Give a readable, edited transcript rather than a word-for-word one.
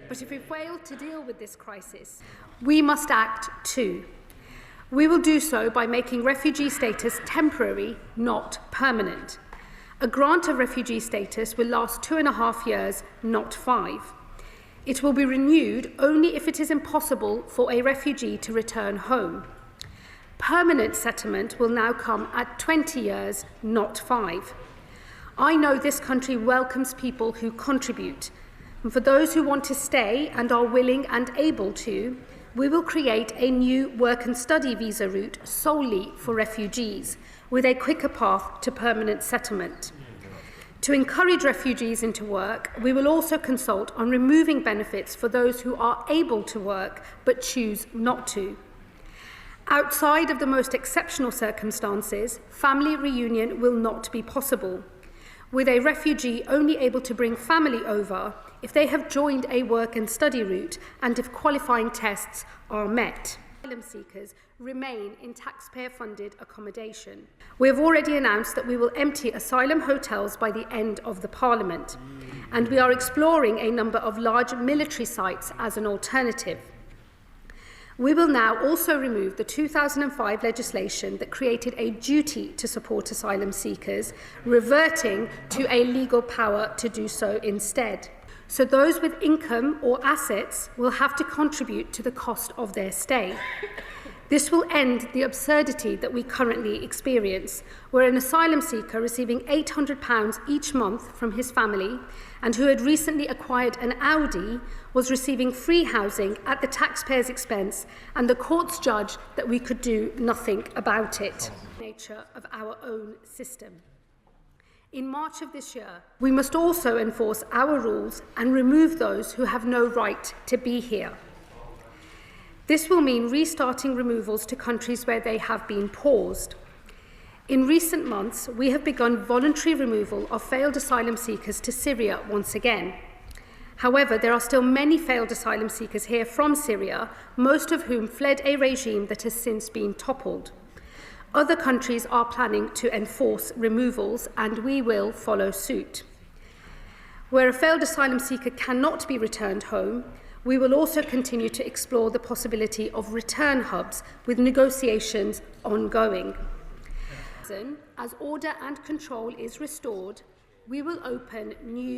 But if we fail to deal with this crisis, we must act too. We will do so by making refugee status temporary, not permanent. A grant of refugee status will last 2.5 years, not 5. It will be renewed only if it is impossible for a refugee to return home. Permanent settlement will now come at 20 years, not 5. I know this country welcomes people who contribute, and for those who want to stay and are willing and able to, we will create a new work and study visa route solely for refugees, with a quicker path to permanent settlement. To encourage refugees into work, we will also consult on removing benefits for those who are able to work but choose not to. Outside of the most exceptional circumstances, family reunion will not be possible, with a refugee only able to bring family over if they have joined a work and study route and if qualifying tests are met. Asylum seekers remain in taxpayer-funded accommodation. We have already announced that we will empty asylum hotels by the end of the Parliament, and we are exploring a number of large military sites as an alternative. We will now also remove the 2005 legislation that created a duty to support asylum seekers, reverting to a legal power to do so instead. So those with income or assets will have to contribute to the cost of their stay. This will end the absurdity that we currently experience, where an asylum seeker receiving £800 each month from his family and who had recently acquired an Audi was receiving free housing at the taxpayer's expense, and the courts judged that we could do nothing about it. Nature of our own system. In March of this year, we must also enforce our rules and remove those who have no right to be here. This will mean restarting removals to countries where they have been paused. In recent months, we have begun voluntary removal of failed asylum seekers to Syria once again. However, there are still many failed asylum seekers here from Syria, most of whom fled a regime that has since been toppled. Other countries are planning to enforce removals, and we will follow suit. Where a failed asylum seeker cannot be returned home, we will also continue to explore the possibility of return hubs, with negotiations ongoing. As order and control is restored, we will open new